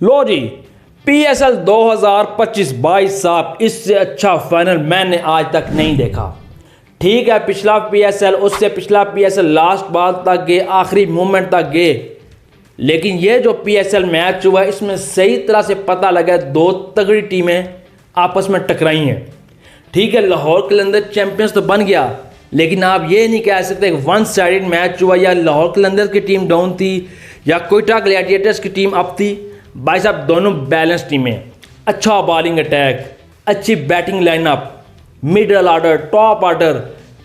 लो जी, PSL 2025 भाई साहब, इससे अच्छा फाइनल मैंने आज तक नहीं देखा। ठीक है, पिछला PSL, उससे पिछला PSL लास्ट बाल तक गए, आखिरी मोमेंट तक गए, लेकिन ये जो PSL मैच हुआ इसमें सही तरह से पता लगा दो तगड़ी टीमें आपस में टकराई हैं। ठीक है, लाहौर कलंदर चैंपियंस तो बन गया, लेकिन आप ये नहीं कह सकते वन साइडेड मैच हुआ या लाहौर कलंदर की टीम डाउन थी या कोयटा ग्लैडिएटर्स की टीम अप थी। भाई साहब, दोनों बैलेंस टीमें, अच्छा बॉलिंग अटैक, अच्छी batting lineup, middle order, top order,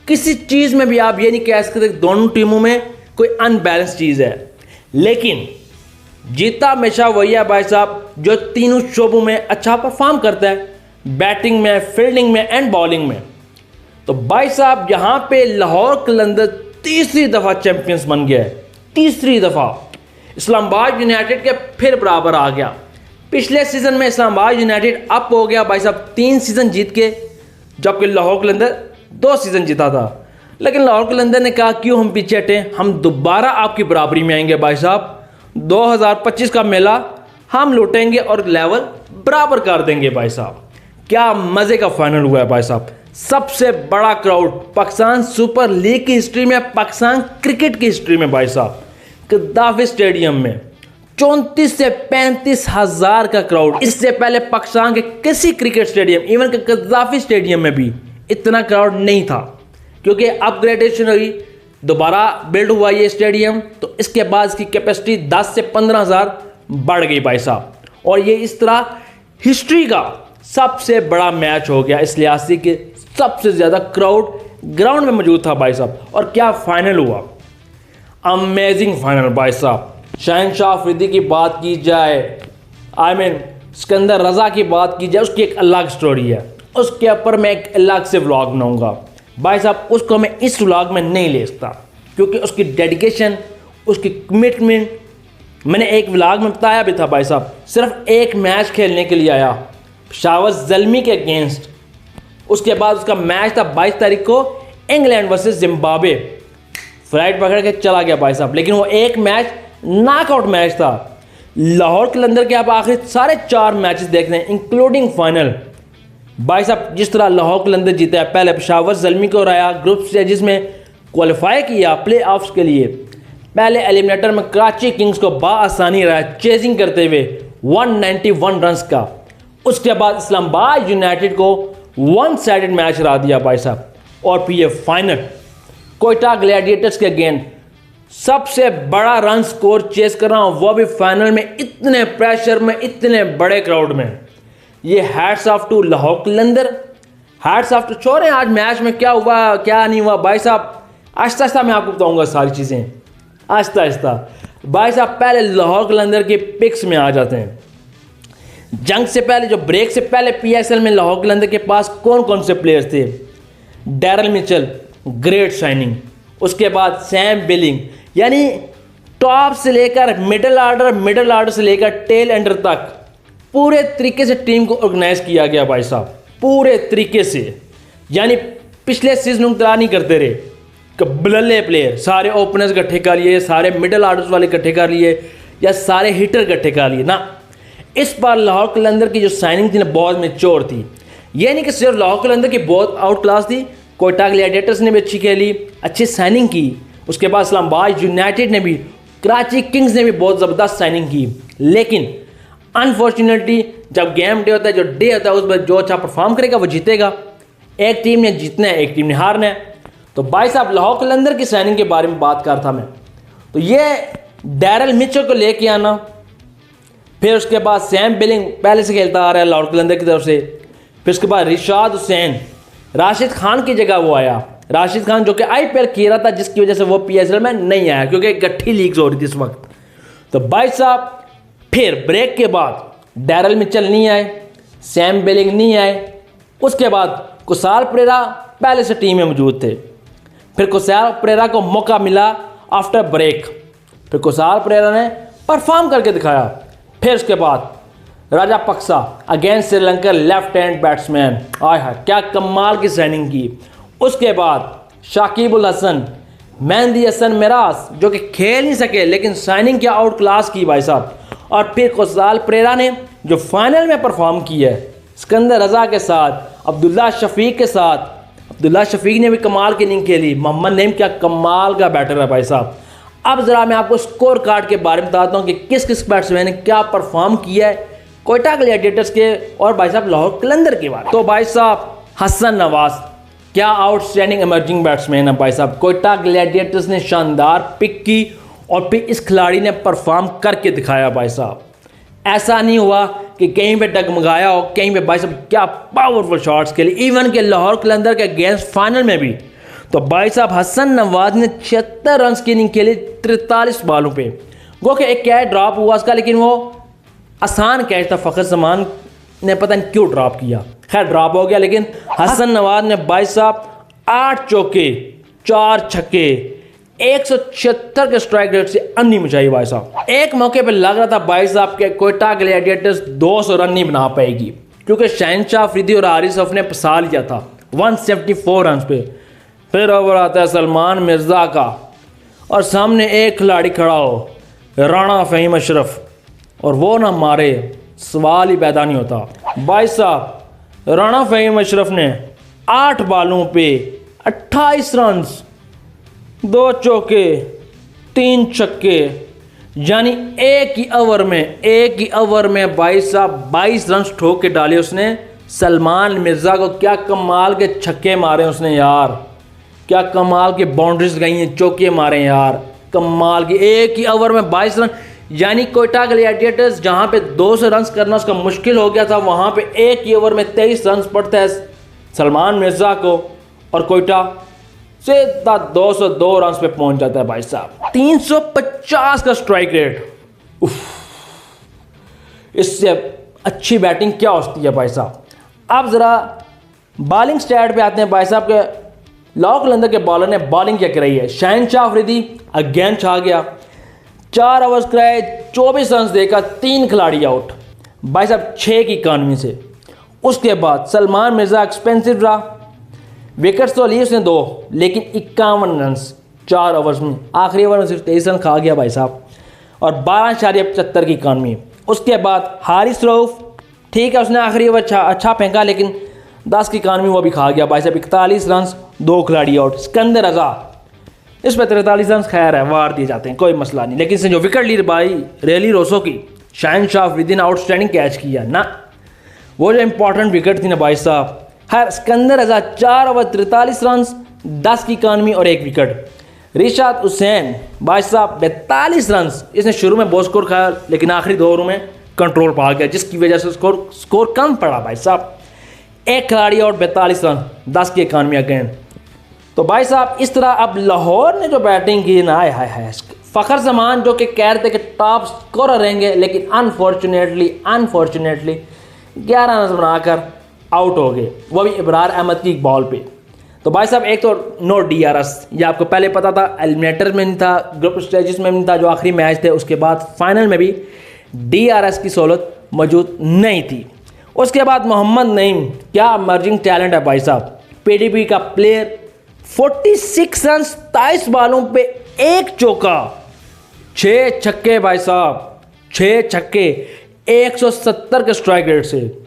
किसी चीज़ में भी आप ये नहीं कह सकते दोनों टीमों में कोई अनबैलेंस चीज़ है। लेकिन जीता हमेशा वही है भाई साहब जो तीनों शोबों में अच्छा परफॉर्म करता है, बैटिंग में, फील्डिंग में एंड बॉलिंग में। तो भाई साहब, यहाँ पे लाहौर कलंदर तीसरी दफ़ा चैंपियंस बन गया है, तीसरी दफ़ा। इस्लामाबाद यूनाइटेड के फिर बराबर आ गया। पिछले सीज़न में इस्लामाबाद यूनाइटेड अप हो गया भाई साहब 3 सीज़न जीत के, जबकि लाहौर कलंदर 2 सीज़न जीता था। लेकिन लाहौर कलंदर ने कहा क्यों हम पीछे हटे, हम दोबारा आपकी बराबरी में आएंगे भाई साहब। 2025 का मेला हम लूटेंगे और लेवल बराबर कर देंगे भाई साहब। क्या मज़े का फाइनल हुआ है भाई साहब। सबसे बड़ा क्राउड पाकिस्तान सुपर लीग की हिस्ट्री में, पाकिस्तान क्रिकेट की हिस्ट्री में भाई साहब, गद्दाफी स्टेडियम में 34 से 35 हज़ार का क्राउड। इससे पहले पाकिस्तान के किसी क्रिकेट स्टेडियम, इवन के गद्दाफी स्टेडियम में भी इतना क्राउड नहीं था, क्योंकि अपग्रेडेशन हुई, दोबारा बिल्ड हुआ ये स्टेडियम, तो इसके बाद इसकी कैपेसिटी 10 से 15 हज़ार बढ़ गई भाई साहब। और ये इस तरह हिस्ट्री का सबसे बड़ा मैच हो गया, इस लिहाज से कि सबसे ज़्यादा क्राउड ग्राउंड में मौजूद था भाई साहब। और क्या फाइनल हुआ, अमेजिंग फाइनल भाई साहब। शहनशाह अफरीदी की बात की जाए, सिकंदर रज़ा की बात की जाए, उसकी एक अलग स्टोरी है, उसके ऊपर मैं एक अलग से व्लॉग बनाऊंगा भाई साहब। उसको मैं इस व्लॉग में नहीं ले सकता, क्योंकि उसकी डेडिकेशन, उसकी कमिटमेंट, मैंने एक व्लॉग में बताया भी था भाई साहब। सिर्फ एक मैच खेलने के लिए आया पेशावर ज़ल्मी के अगेंस्ट, उसके बाद उसका मैच था 22 तारीख को इंग्लैंड वर्सेस जिम्बाब्वे, फ्लाइट पकड़ के चला गया भाई साहब। लेकिन वो एक मैच नॉकआउट मैच था। लाहौर कलंदर के आप आखिर सारे 4 मैचेस देख रहे हैं इंक्लूडिंग फाइनल भाई साहब। जिस तरह लाहौर कलंदर जीता है, पहले पेशावर ज़ल्मी को हराया, ग्रुप स्टेजेस में क्वालिफाई किया प्ले ऑफ्स के लिए, पहले एलिमिनेटर में कराची किंग्स को बआसानी हराया चेजिंग करते हुए 191 रन्स का। उसके बाद इस्लामाबाद यूनाइटेड को वन साइडेड मैच हरा दिया भाई साहब। और फिर ये फाइनल कोयटा ग्लैडिएटर्स के अगेंस्ट सबसे बड़ा रन स्कोर चेस कर रहा हूँ, वो भी फाइनल में, इतने प्रेशर में, इतने बड़े क्राउड में। ये hats off to Lahore Qalandar, hats off to. छोड़ें आज मैच में क्या हुआ क्या नहीं हुआ भाई साहब, आहिस्ता आहिस्ता मैं आपको बताऊंगा सारी चीज़ें, आहिस्ता आहिस्ता भाई साहब। पहले लाहौर कलंदर के पिक्स में आ जाते हैं। जंग से पहले, जो ब्रेक से पहले PSL में लाहौर कलंदर के पास कौन कौन से प्लेयर्स थे? Daryl Mitchell, great signing. उसके बाद सैम बिलिंग, यानी टॉप से लेकर मिडल ऑर्डर से लेकर टेल एंडर तक पूरे तरीके से टीम को ऑर्गेनाइज किया गया भाई साहब, पूरे तरीके से। यानी पिछले सीजन की तरह नहीं करते रहे कि बल्ले प्लेयर सारे ओपनर्स इकट्ठे कर लिए, सारे मिडल ऑर्डर्स वाले इकट्ठे कर लिए, या सारे हिटर इकट्ठे कर लिए ना। इस बार लाहौर कलंदर की जो साइनिंग थी ना, बहुत मैच्योर थी। ये नहीं कि सिर्फ लाहौर कलंदर की बहुत आउट क्लास थी, कोयटा ग्लैडिएटर्स ने भी अच्छी खेली, अच्छी साइनिंग की। उसके बाद इस्लामाबाद यूनाइटेड ने भी, कराची किंग्स ने भी बहुत ज़बरदस्त साइनिंग की। लेकिन अनफॉर्चुनेटली जब गेम डे होता है, जो डे होता है, उस पर जो अच्छा परफॉर्म करेगा वो जीतेगा। एक टीम ने जीतना है, एक टीम ने हारना है। तो भाई साहब, लाहौर कलंदर की साइनिंग के बारे में बात कर था मैं, तो ये डैरल मिचेल को लेके आना, फिर उसके बाद सैम बिलिंग पहले से खेलता आ रहा है लाहौर कलंदर की तरफ से, फिर उसके बाद रिशाद हुसैन, राशिद खान की जगह वो आया। राशिद खान जो कि IPL खेल रहा था, जिसकी वजह से वो PSL में नहीं आया, क्योंकि गट्ठी लीग्स हो रही थी इस वक्त। तो भाई साहब, फिर ब्रेक के बाद डैरल मिचेल नहीं आए, सैम बिलिंग नहीं आए। उसके बाद कुशाल परेरा पहले से टीम में मौजूद थे, फिर कुशाल परेरा को मौका मिला आफ्टर ब्रेक, फिर कुशाल परेरा ने परफॉर्म करके दिखाया। फिर उसके बाद Rajapaksa against Sri Lanka left hand batsman, आय हाय क्या कमाल की साइनिंग की। उसके बाद शाकिबुल हसन, मेहंदी हसन मिराज, जो कि खेल नहीं सके लेकिन साइनिंग क्या आउट क्लास की भाई साहब। और फिर कुसाल परेरा ने जो फाइनल में परफॉर्म किया है सिकंदर रजा के साथ, अब्दुल्ला शफीक के साथ, अब्दुल्ला शफीक ने भी कमाल की इनिंग खेली, मोहम्मद नईम क्या कमाल का बैटर है भाई साहब। अब ज़रा मैं आपको स्कोर कार्ड के बारे में बताता हूँ कि किस किस बैट्समैन ने क्या परफॉर्म किया है कोयटा ग्लैडिएटर्स के और भाई साहब लाहौर कलंदर के बारे में। तो भाई साहब हसन नवाज क्या आउटस्टैंडिंग इमर्जिंग बैट्समैन है भाई साहब। कोयटा ग्लैडिएटर्स ने शानदार पिक की और फिर इस खिलाड़ी ने परफॉर्म करके दिखाया भाई साहब। ऐसा नहीं हुआ कि कहीं पे डगमगाया हो, कहीं पे भाई साहब क्या पावरफुल शॉट्स खेले, इवन के लाहौर कलंदर के अगेंस्ट फाइनल में भी। तो भाई साहब हसन नवाज ने 76 रन की इनिंग खेली 43 बॉलों पे। गो के एक कैच ड्रॉप हुआ उसका, लेकिन वो आसान कैच था, फ़खर जमान ने पता नहीं क्यों ड्रॉप किया, खैर ड्रॉप हो गया। लेकिन हसन नवाज ने भाई साहब 8 चौके 4 छक्के 176 के स्ट्राइक रेट से अन्नी मचाई भाई साहब। एक मौके पे लग रहा था भाई साहब के कोयटा ग्लैडिएटर्स 200 रन नहीं बना पाएगी, क्योंकि शहनशाह अफरीदी और हारिस रऊफ ने फंसा लिया था 174 रन पे। फिर ओवर आता है सलमान मिर्ज़ा का और सामने एक खिलाड़ी खड़ा हो राणा फ़हीम अशरफ और वो ना मारे, सवाल ही पैदा नहीं होता। भाई साहब राणा फ़हीम अशरफ ने 8 बॉलों पे 28 रन, 2 चौके 3 छक्के, यानी एक ही ओवर में भाई साहब 22 रन ठोक के डाले उसने। सलमान मिर्ज़ा को क्या कमाल के छक्के मारे उसने यार, क्या कमाल की बाउंड्रीज गई हैं, चौके मारे यार, कमाल की। एक ही ओवर में 22 रन, यानी कोयटा ग्लैडिएटर्स जहां पे 200 रन करना उसका मुश्किल हो गया था, वहां पे एक ही ओवर में 23 रन पड़ता है सलमान मिर्ज़ा को और कोयटा सीधा 202 रन पे पहुंच जाता है भाई साहब। 350 का स्ट्राइक रेट, इससे अच्छी बैटिंग क्या होती है भाई साहब। अब ज़रा बॉलिंग स्टैट पे आते हैं भाई साहब के। लाहौर कलंदर के बॉलर ने बॉलिंग क्या कराई है। शहनशाह अफरीदी अगेन छा गया, 4 ओवर्स कराए 24 रन देकर 3 खिलाड़ी आउट भाई साहब 6 की इकानवी से। उसके बाद सलमान मिर्ज़ा एक्सपेंसिव रहा, विकेट्स तो लिए उसने 2, लेकिन 51 रन 4 ओवर्स में, आखिरी ओवर में सिर्फ 23 रन खा गया भाई साहब और 12.75 की इकानवी। उसके बाद हारिस रऊफ ठीक है, उसने आखिरी ओवर अच्छा फेंका, लेकिन 10 की इकानवी वो भी खा गया भाई साहब, 41 रन 2 खिलाड़ी आउट। सिकंदर रजा इस पर 43 रन खैर है, वार दिए जाते हैं, कोई मसला नहीं, लेकिन इसने जो विकेट ली भाई रेली रोसो की, शहनशाह अफरीदी ने आउटस्टैंडिंग कैच किया ना, वो जो इंपॉर्टेंट विकेट थी ना भाई साहब। हर सिकंदर रजा 4 ओवर 43 रन 10 की इकानवी और 1 विकेट। रिशाद हुसैन भाई साहब 42 रन, इसने शुरू में बहुत स्कोर खाया, लेकिन आखिरी 2 ओवरों में कंट्रोल पा गया, जिसकी वजह से स्कोर कम पड़ा भाई साहब। 1 खिलाड़ी और 42 रन 10 की इकानवी अगेन। तो भाई साहब इस तरह अब लाहौर ने जो बैटिंग की ना, हाय फ़खर जमान जो कि कह रहे थे कि टॉप स्कोरर रहेंगे, लेकिन अनफॉर्चुनेटली 11 रन बनाकर आउट हो गए, वो भी इब्रार अहमद की बॉल पे। तो भाई साहब एक तो नो DRS, ये आपको पहले पता था, एलिमिनेटर में नहीं था, ग्रुप स्टेजेस में नहीं था, जो आखिरी मैच थे, उसके बाद फाइनल में भी DRS की सहूलत मौजूद नहीं थी। उसके बाद मोहम्मद नईम क्या इमर्जिंग टैलेंट है भाई साहब, PDP का प्लेयर, 46 रन 27 बॉलों पे 1 चौका 6 छक्के भाई साहब, 6 छक्के 170 के स्ट्राइक रेट से।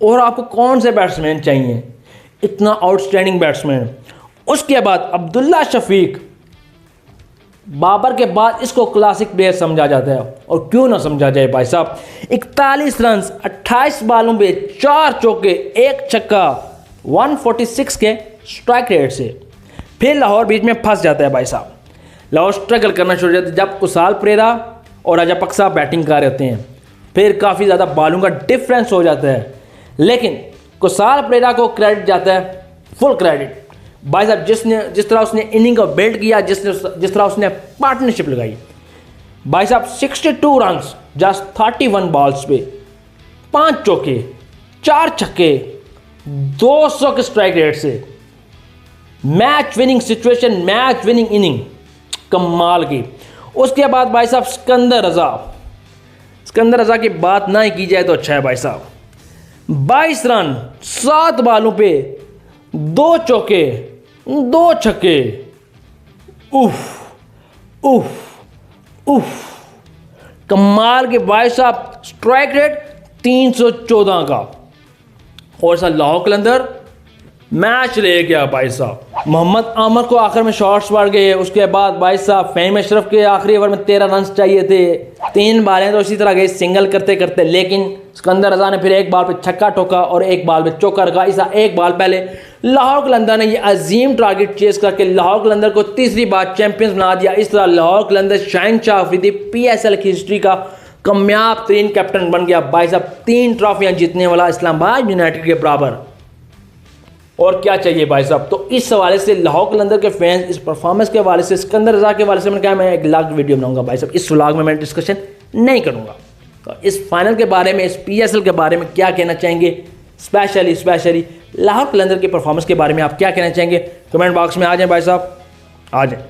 और आपको कौन से बैट्समैन चाहिए इतना आउटस्टैंडिंग बैट्समैन। उसके बाद अब्दुल्ला शफीक, बाबर के बाद इसको क्लासिक प्लेयर समझा जाता है, और क्यों ना समझा जाए भाई साहब। 41 रन 28 बॉलों पे 4 चौके 1 छक्का 146 के स्ट्राइक रेट से। फिर लाहौर बीच में फंस जाता है भाई साहब, लाहौर स्ट्रगल करना शुरू हो जाता है जब कुसाल परेरा और रजापक्सा बैटिंग कर रहे होते हैं, फिर काफ़ी ज़्यादा बॉलों का डिफरेंस हो जाता है, लेकिन कुसाल परेरा को क्रेडिट जाता है, फुल क्रेडिट भाई साहब, जिस तरह उसने इनिंग को बिल्ड किया, जिस तरह उसने पार्टनरशिप लगाई भाई साहब। 62 रन जस्ट 31 बॉल्स पे 5 चौके 4 छक्के 200 के स्ट्राइक रेट से, match winning situation, match winning inning कमाल की। उसके बाद भाई साहब सिकंदर रजा की बात ना ही की जाए तो अच्छा है भाई साहब। 22 रन 7 बॉलों पे 2 चौके 2 छक्के, उफ उफ उफ कमाल के भाई साहब, स्ट्राइक रेट 314 का। और सर लाहौर कलंदर मैच ले गया भाई साहब। मोहम्मद आमर को आखिर में शॉट्स पड़ गए। उसके बाद भाई साहब फ़हीम अशरफ के आखिरी ओवर में 13 रन चाहिए थे, 3 बालें तो इसी तरह गई सिंगल करते करते, लेकिन सिकंदर रजा ने फिर एक बाल पे छक्का ठोका और एक बाल पे चौका रखा। इस एक बाल पहले लाहौर कलंदर ने ये अजीम टारगेट चेस करके लाहौर कलंदर को तीसरी बार चैंपियंस बना दिया। इस तरह लाहौर कलंदर शहंशाह अफरीदी PSL की हिस्ट्री का कामयाब तरीन कैप्टन बन गया भाई साहब। 3 ट्रॉफियाँ जीतने वाला इस्लामाबाद यूनाइटेड के बराबर। और क्या चाहिए भाई साहब। तो इस हवाले से लाहौर कलंदर के फैंस, इस परफॉर्मेंस के हवाले से, सिकंदर रजा के हवाले से मैंने कहा मैं एक लाख वीडियो बनाऊंगा भाई साहब। इस व्लॉग में मैं डिस्कशन नहीं करूंगा। तो इस फाइनल के बारे में, इस PSL के बारे में क्या कहना चाहेंगे, स्पेशली लाहौर कलंदर के परफॉर्मेंस के बारे में आप क्या कहना चाहेंगे, कमेंट बॉक्स में आ जाएं भाई साहब, आ जाएं।